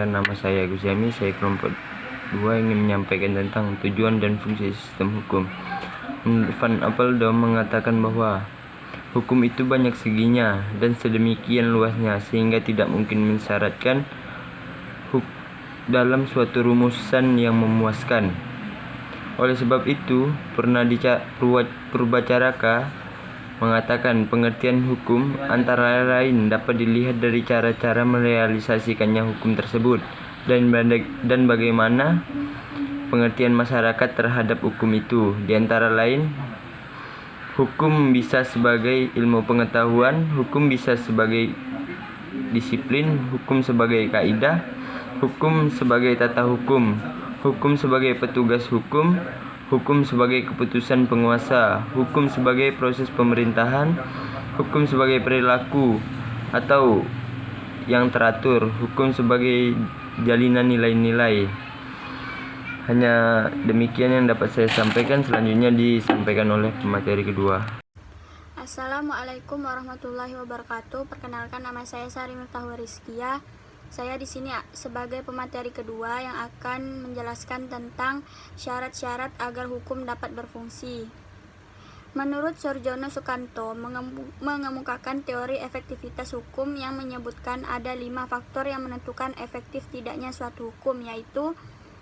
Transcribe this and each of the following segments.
Perkenalkan, nama saya Gus Yami. Saya kelompok 2 ingin menyampaikan tentang tujuan dan fungsi sistem hukum. Van Appelbaum mengatakan bahwa hukum itu banyak seginya dan sedemikian luasnya sehingga tidak mungkin mensyaratkan dalam suatu rumusan yang memuaskan. Oleh sebab itu, Purwacaraka mengatakan pengertian hukum antara lain dapat dilihat dari cara-cara merealisasikannya hukum tersebut dan bagaimana pengertian masyarakat terhadap hukum itu. Di antara lain, hukum bisa sebagai ilmu pengetahuan, hukum bisa sebagai disiplin, hukum sebagai kaidah, hukum sebagai tata hukum, hukum sebagai petugas hukum, hukum sebagai keputusan penguasa, hukum sebagai proses pemerintahan, hukum sebagai perilaku atau yang teratur, hukum sebagai jalinan nilai-nilai. Hanya demikian yang dapat saya sampaikan. Selanjutnya disampaikan oleh pemateri kedua. Assalamualaikum warahmatullahi wabarakatuh. Perkenalkan, nama saya Sari Miftahul Rizkia. Saya di sini sebagai pemateri kedua yang akan menjelaskan tentang syarat-syarat agar hukum dapat berfungsi. Menurut Surjono Sukanto mengemukakan teori efektivitas hukum yang menyebutkan ada 5 faktor yang menentukan efektif tidaknya suatu hukum, yaitu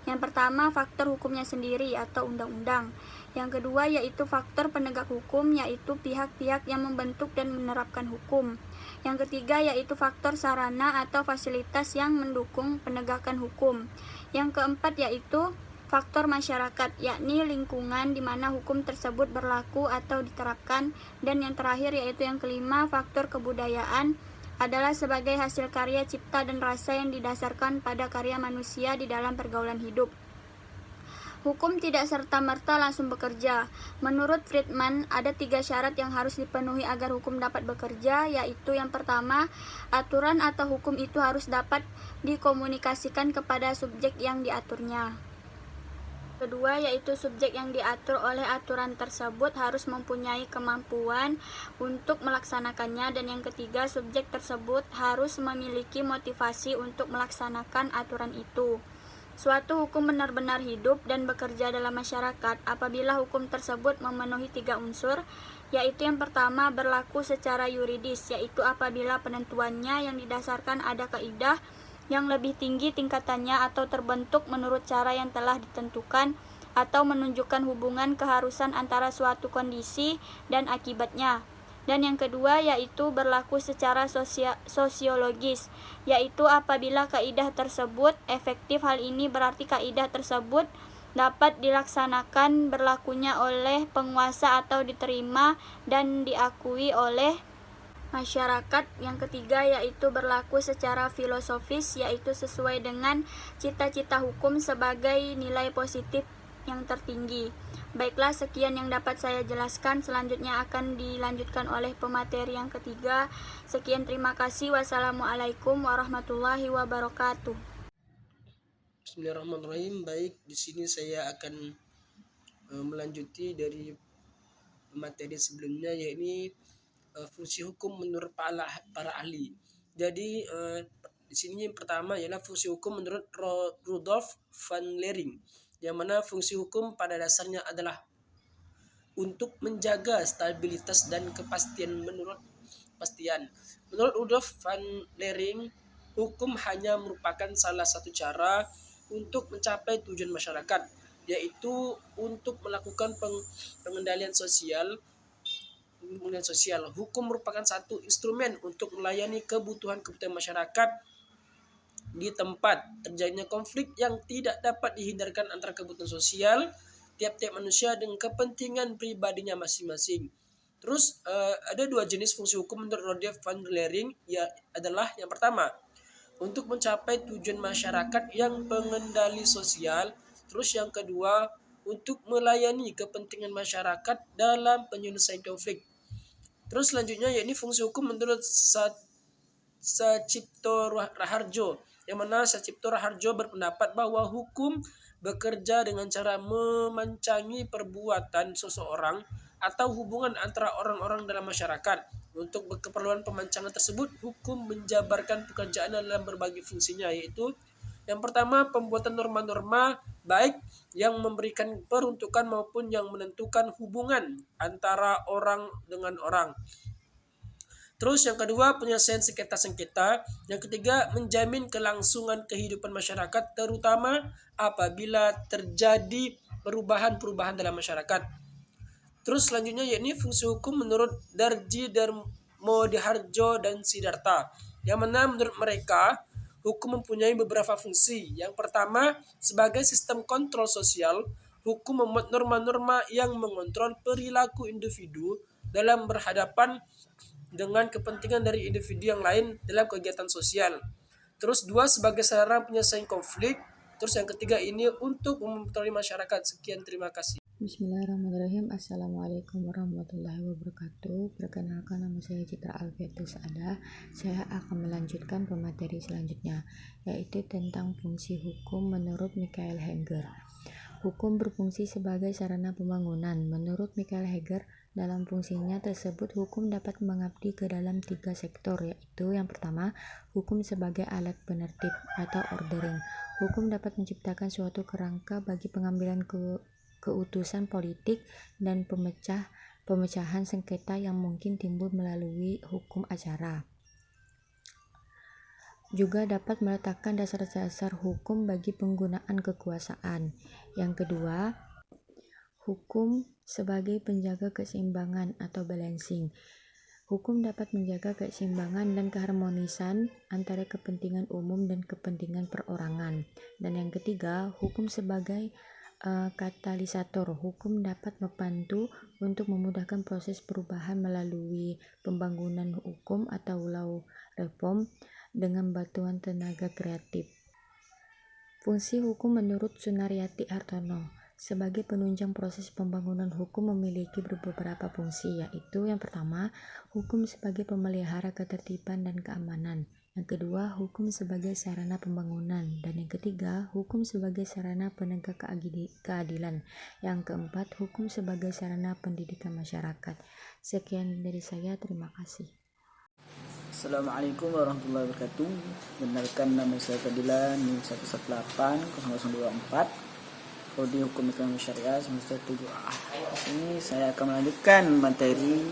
yang pertama, faktor hukumnya sendiri atau undang-undang. Yang kedua yaitu faktor penegak hukum, yaitu pihak-pihak yang membentuk dan menerapkan hukum. Yang ketiga yaitu faktor sarana atau fasilitas yang mendukung penegakan hukum. Yang keempat yaitu faktor masyarakat, yakni lingkungan di mana hukum tersebut berlaku atau diterapkan. Dan yang terakhir yaitu yang kelima, faktor kebudayaan adalah sebagai hasil karya cipta dan rasa yang didasarkan pada karya manusia di dalam pergaulan hidup. Hukum tidak serta-merta langsung bekerja. Menurut Friedman, ada 3 syarat yang harus dipenuhi agar hukum dapat bekerja, yaitu yang pertama, aturan atau hukum itu harus dapat dikomunikasikan kepada subjek yang diaturnya. Kedua, yaitu subjek yang diatur oleh aturan tersebut harus mempunyai kemampuan untuk melaksanakannya. Dan yang ketiga, subjek tersebut harus memiliki motivasi untuk melaksanakan aturan itu. Suatu hukum benar-benar hidup dan bekerja dalam masyarakat apabila hukum tersebut memenuhi 3 unsur, yaitu yang pertama, berlaku secara yuridis, yaitu apabila penentuannya yang didasarkan ada kaidah yang lebih tinggi tingkatannya atau terbentuk menurut cara yang telah ditentukan atau menunjukkan hubungan keharusan antara suatu kondisi dan akibatnya. Dan yang kedua yaitu berlaku secara sosiologis, yaitu apabila kaidah tersebut efektif. Hal ini berarti kaidah tersebut dapat dilaksanakan berlakunya oleh penguasa atau diterima dan diakui oleh masyarakat. Yang ketiga yaitu berlaku secara filosofis, yaitu sesuai dengan cita-cita hukum sebagai nilai positif yang tertinggi. Baiklah, sekian yang dapat saya jelaskan. Selanjutnya akan dilanjutkan oleh pemateri yang ketiga. Sekian, terima kasih. Wassalamualaikum warahmatullahi wabarakatuh. Bismillahirrahmanirrahim. Baik, di sini saya akan melanjuti dari materi sebelumnya, yaitu fungsi hukum menurut para ahli. Jadi di sini yang pertama ialah fungsi hukum menurut Rudolf van Lering, yang mana fungsi hukum pada dasarnya adalah untuk menjaga stabilitas dan kepastian. Menurut Rudolf van Lering, hukum hanya merupakan salah satu cara untuk mencapai tujuan masyarakat, yaitu untuk melakukan pengendalian sosial. Hukum merupakan satu instrumen untuk melayani kebutuhan masyarakat di tempat terjadinya konflik yang tidak dapat dihindarkan antara kebutuhan sosial tiap-tiap manusia dengan kepentingan pribadinya masing-masing. Terus ada 2 jenis fungsi hukum menurut Rudolf van Lering, adalah yang pertama, untuk mencapai tujuan masyarakat yang pengendali sosial. Terus yang kedua, untuk melayani kepentingan masyarakat dalam penyelesaian konflik. Terus selanjutnya yakni fungsi hukum menurut Sacipto Raharjo, yang mana Sacipto Raharjo berpendapat bahwa hukum bekerja dengan cara memancangi perbuatan seseorang atau hubungan antara orang-orang dalam masyarakat. Untuk keperluan pemancangan tersebut, hukum menjabarkan pekerjaan dalam berbagai fungsinya, yaitu Yang pertama, pembuatan norma-norma baik yang memberikan peruntukan maupun yang menentukan hubungan antara orang dengan orang. Terus yang kedua, penyelesaian sengketa-sengketa. Yang ketiga, menjamin kelangsungan kehidupan masyarakat terutama apabila terjadi perubahan-perubahan dalam masyarakat. Terus selanjutnya yakni fungsi hukum menurut Darji Darmodiharjo dan Siddhartha, yang mana menurut mereka hukum mempunyai beberapa fungsi. Yang pertama, sebagai sistem kontrol sosial, hukum membuat norma-norma yang mengontrol perilaku individu dalam berhadapan dengan kepentingan dari individu yang lain dalam kegiatan sosial. Terus dua, sebagai sarana penyelesaian konflik. Terus yang ketiga ini untuk mempengaruhi masyarakat. Sekian, terima kasih. Bismillahirrahmanirrahim. Assalamualaikum warahmatullahi wabarakatuh. Perkenalkan, nama saya Citra Alfiatus Ada. Saya akan melanjutkan pemateri selanjutnya, yaitu tentang fungsi hukum menurut Michael Heger. Hukum berfungsi sebagai sarana pembangunan. Menurut Michael Heger, dalam fungsinya tersebut hukum dapat mengabdi ke dalam 3 sektor, yaitu yang pertama, hukum sebagai alat penertib atau ordering. Hukum dapat menciptakan suatu kerangka bagi pengambilan keutusan politik dan pemecahan sengketa yang mungkin timbul melalui hukum acara. Juga dapat meletakkan dasar-dasar hukum bagi penggunaan kekuasaan. Yang kedua, hukum sebagai penjaga keseimbangan atau balancing. Hukum dapat menjaga keseimbangan dan keharmonisan antara kepentingan umum dan kepentingan perorangan. Dan yang ketiga, hukum sebagai katalisator. Hukum dapat membantu untuk memudahkan proses perubahan melalui pembangunan hukum atau law reform dengan bantuan tenaga kreatif. Fungsi hukum menurut Sunaryati Hartono. Sebagai penunjang proses pembangunan hukum memiliki beberapa fungsi, yaitu yang pertama, hukum sebagai pemelihara ketertiban dan keamanan. Yang kedua, hukum sebagai sarana pembangunan. Dan yang ketiga, hukum sebagai sarana penegak keadilan. Yang keempat, hukum sebagai sarana pendidikan masyarakat. Sekian dari saya, terima kasih. Assalamualaikum warahmatullahi wabarakatuh. Benarkan nama saya Fadilan 118 0024. Prodi Hukum Ekonomi Syariah semester 7A. Ini saya akan melanjutkan materi,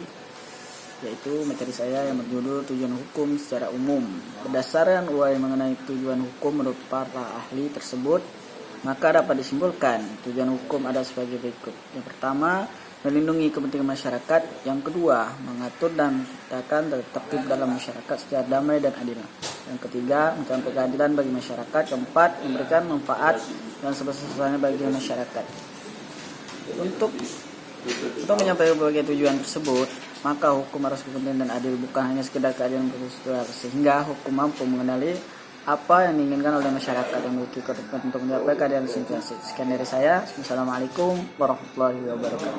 yaitu materi saya yang berjudul tujuan hukum secara umum. Berdasarkan uraian mengenai tujuan hukum menurut para ahli tersebut, maka dapat disimpulkan tujuan hukum ada sebagai berikut. Yang pertama, melindungi kepentingan masyarakat. Yang kedua, mengatur dan menciptakan tertib dalam masyarakat secara damai dan adil. Yang ketiga, mencari keadilan bagi masyarakat. Keempat, memberikan manfaat dan sebesar-besarnya bagi masyarakat. Untuk menyampaikan berbagai tujuan tersebut, maka hukum harus berkepentingan dan adil, bukan hanya sekedar keadilan prosedural, sehingga hukum mampu mengenali apa yang diinginkan oleh masyarakat yang memiliki kepentingan untuk mencapai keadilan situasi. Sekian dari saya. Assalamualaikum warahmatullahi wabarakatuh.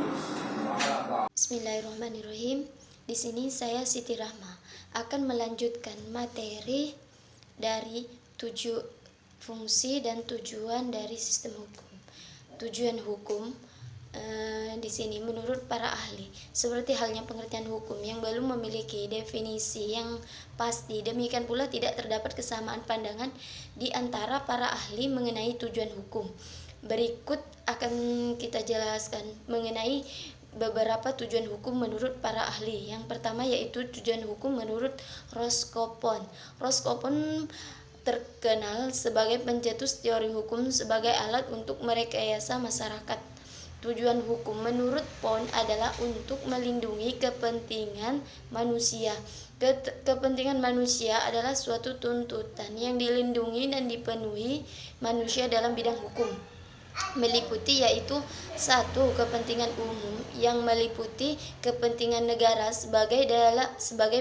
Bismillahirrahmanirrahim. Di sini saya Siti Rahma akan melanjutkan materi dari 7 fungsi dan tujuan dari sistem hukum. Tujuan hukum di sini menurut para ahli, seperti halnya pengertian hukum yang belum memiliki definisi yang pasti, demikian pula tidak terdapat kesamaan pandangan di antara para ahli mengenai tujuan hukum. Berikut akan kita jelaskan mengenai beberapa tujuan hukum menurut para ahli. Yang pertama yaitu tujuan hukum menurut Roskopon. Roskopon terkenal sebagai pencetus teori hukum sebagai alat untuk merekayasa masyarakat. Tujuan hukum menurut Pon adalah untuk melindungi kepentingan manusia. Kepentingan manusia adalah suatu tuntutan yang dilindungi dan dipenuhi manusia dalam bidang hukum. Meliputi yaitu 1. Kepentingan umum yang meliputi kepentingan negara sebagai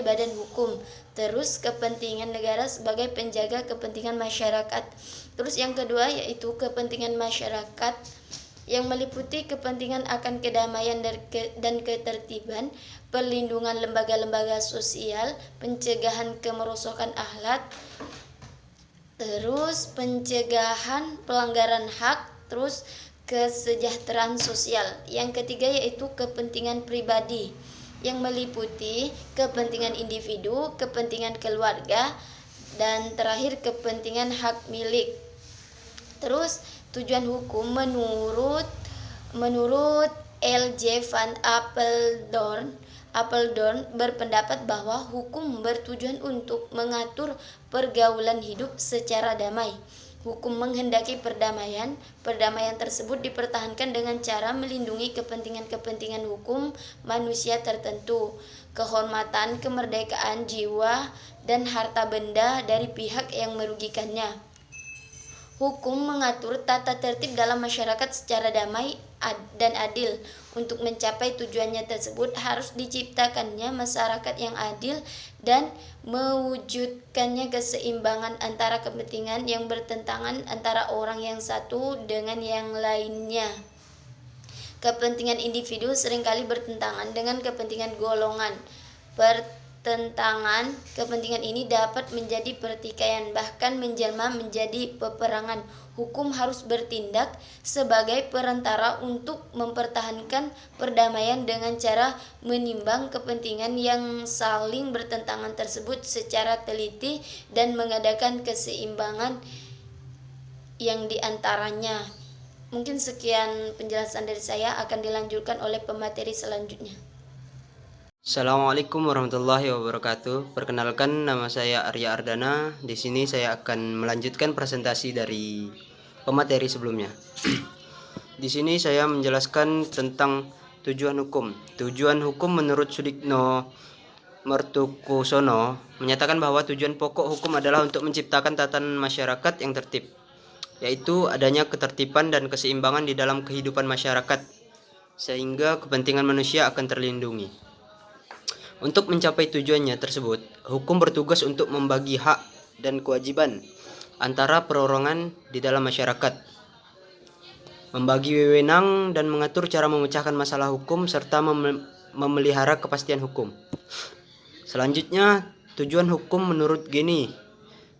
badan hukum. Terus kepentingan negara sebagai penjaga kepentingan masyarakat. Terus yang kedua yaitu kepentingan masyarakat yang meliputi kepentingan akan kedamaian dan ketertiban, perlindungan lembaga-lembaga sosial, pencegahan kemerosokan akhlak, terus pencegahan pelanggaran hak, terus kesejahteraan sosial. Yang ketiga yaitu kepentingan pribadi yang meliputi kepentingan individu, kepentingan keluarga, dan terakhir kepentingan hak milik. Terus tujuan hukum menurut L.J. van Apeldoorn berpendapat bahwa hukum bertujuan untuk mengatur pergaulan hidup secara damai. Hukum menghendaki perdamaian. Perdamaian tersebut dipertahankan dengan cara melindungi kepentingan-kepentingan hukum manusia tertentu, kehormatan, kemerdekaan jiwa, dan harta benda dari pihak yang merugikannya. Hukum mengatur tata tertib dalam masyarakat secara damai dan adil. Untuk mencapai tujuannya tersebut harus diciptakannya masyarakat yang adil dan mewujudkannya keseimbangan antara kepentingan yang bertentangan antara orang yang satu dengan yang lainnya. Kepentingan individu seringkali bertentangan dengan kepentingan golongan. Pertentangan kepentingan ini dapat menjadi pertikaian, bahkan menjelma menjadi peperangan. Hukum harus bertindak sebagai perantara untuk mempertahankan perdamaian dengan cara menimbang kepentingan yang saling bertentangan tersebut secara teliti dan mengadakan keseimbangan yang diantaranya. Mungkin sekian penjelasan dari saya, akan dilanjutkan oleh pemateri selanjutnya. Assalamualaikum warahmatullahi wabarakatuh. Perkenalkan, nama saya Arya Ardana. Di sini saya akan melanjutkan presentasi dari pemateri sebelumnya. Di sini saya menjelaskan tentang tujuan hukum. Tujuan hukum menurut Sudikno Mertukusono menyatakan bahwa tujuan pokok hukum adalah untuk menciptakan tatanan masyarakat yang tertib, yaitu adanya ketertiban dan keseimbangan di dalam kehidupan masyarakat, sehingga kepentingan manusia akan terlindungi. Untuk mencapai tujuannya tersebut, hukum bertugas untuk membagi hak dan kewajiban antara perorangan di dalam masyarakat, membagi wewenang dan mengatur cara memecahkan masalah hukum, serta memelihara kepastian hukum. Selanjutnya, tujuan hukum menurut Geni.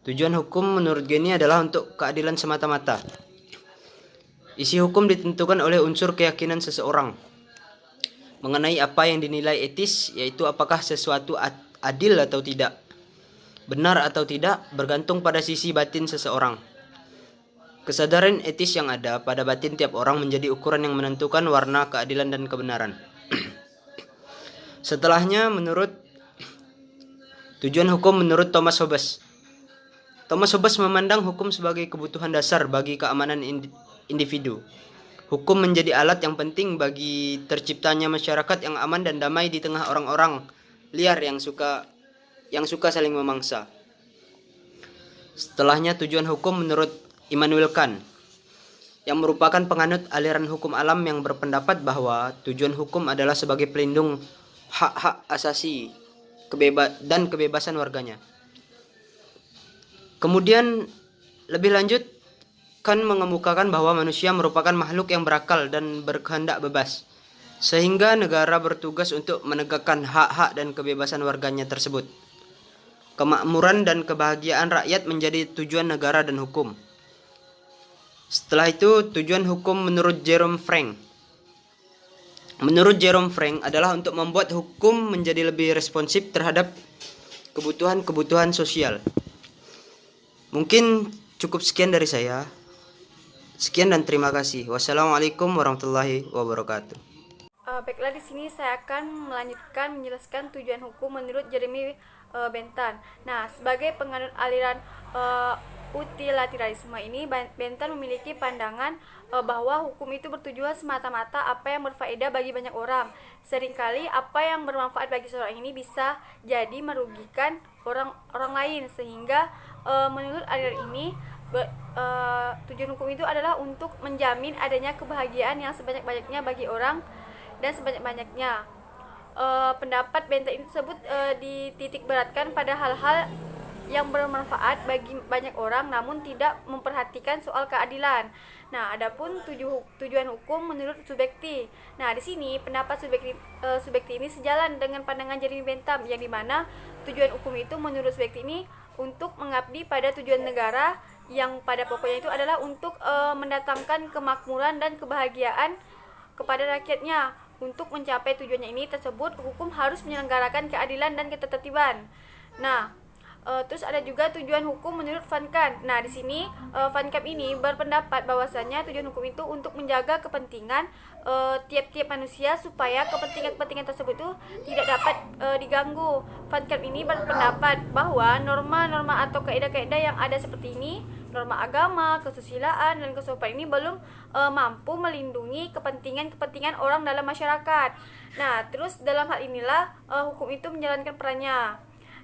Tujuan hukum menurut Geni adalah untuk keadilan semata-mata. Isi hukum ditentukan oleh unsur keyakinan seseorang mengenai apa yang dinilai etis, yaitu apakah sesuatu adil atau tidak, benar atau tidak, bergantung pada sisi batin seseorang. Kesadaran etis yang ada pada batin tiap orang menjadi ukuran yang menentukan warna keadilan dan kebenaran. Setelahnya, tujuan hukum menurut Thomas Hobbes. Thomas Hobbes memandang hukum sebagai kebutuhan dasar bagi keamanan individu. Hukum menjadi alat yang penting bagi terciptanya masyarakat yang aman dan damai di tengah orang-orang liar yang suka saling memangsa. Setelahnya, tujuan hukum menurut Immanuel Kant, yang merupakan penganut aliran hukum alam yang berpendapat bahwa tujuan hukum adalah sebagai pelindung hak-hak asasi dan kebebasan warganya. Kemudian lebih lanjut, Kant mengemukakan bahwa manusia merupakan makhluk yang berakal dan berkehendak bebas, sehingga negara bertugas untuk menegakkan hak-hak dan kebebasan warganya tersebut. Kemakmuran dan kebahagiaan rakyat menjadi tujuan negara dan hukum. Setelah itu, tujuan hukum menurut Jerome Frank. Menurut Jerome Frank adalah untuk membuat hukum menjadi lebih responsif terhadap kebutuhan-kebutuhan sosial. Mungkin cukup sekian dari saya. Sekian dan terima kasih. Wassalamualaikum warahmatullahi wabarakatuh. Baiklah, di sini saya akan menjelaskan tujuan hukum menurut Jeremy Bentham. Nah, sebagai penganut aliran utilitarisme ini, Bentham memiliki pandangan bahwa hukum itu bertujuan semata-mata apa yang berfaedah bagi banyak orang. Seringkali apa yang bermanfaat bagi seorang ini bisa jadi merugikan orang lain, sehingga menurut aliran ini tujuan hukum itu adalah untuk menjamin adanya kebahagiaan yang sebanyak-banyaknya bagi orang dan sebanyak-banyaknya. Pendapat Bentham ini tersebut dititik beratkan pada hal-hal yang bermanfaat bagi banyak orang namun tidak memperhatikan soal keadilan. Nah, adapun tujuan hukum menurut Subjekti. Nah, di sini pendapat Subjekti ini sejalan dengan pandangan Jeremy Bentham, yang dimana tujuan hukum itu menurut Subjekti ini untuk mengabdi pada tujuan negara, yang pada pokoknya itu adalah untuk mendatangkan kemakmuran dan kebahagiaan kepada rakyatnya. Untuk mencapai tujuannya ini tersebut, hukum harus menyelenggarakan keadilan dan ketertiban. Nah, Terus ada juga tujuan hukum menurut Van Kant. Nah, di sini Van Kant ini berpendapat bahwasanya tujuan hukum itu untuk menjaga kepentingan tiap-tiap manusia supaya kepentingan-kepentingan tersebut itu tidak dapat diganggu. Van Kant ini berpendapat bahwa norma-norma atau kaidah-kaidah yang ada seperti ini, norma agama, kesusilaan, dan kesopanan ini belum mampu melindungi kepentingan-kepentingan orang dalam masyarakat. Nah, terus dalam hal inilah hukum itu menjalankan perannya.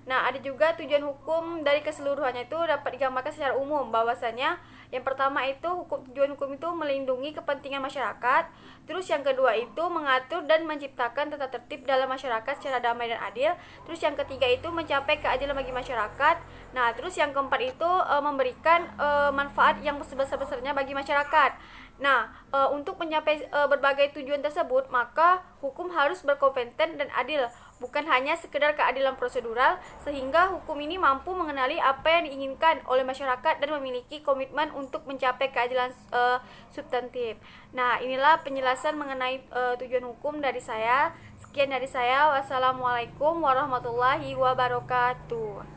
Nah, ada juga tujuan hukum dari keseluruhannya itu dapat digambarkan secara umum bahwasanya yang pertama itu tujuan hukum itu melindungi kepentingan masyarakat, terus yang kedua itu mengatur dan menciptakan tata tertib dalam masyarakat secara damai dan adil, terus yang ketiga itu mencapai keadilan bagi masyarakat. Nah, terus yang keempat itu memberikan manfaat yang sebesar-besarnya bagi masyarakat. Nah, untuk mencapai berbagai tujuan tersebut, maka hukum harus berkompeten dan adil, bukan hanya sekedar keadilan prosedural, sehingga hukum ini mampu mengenali apa yang diinginkan oleh masyarakat dan memiliki komitmen untuk mencapai keadilan substantif. Nah, inilah penjelasan mengenai tujuan hukum dari saya. Sekian dari saya. Wassalamualaikum warahmatullahi wabarakatuh.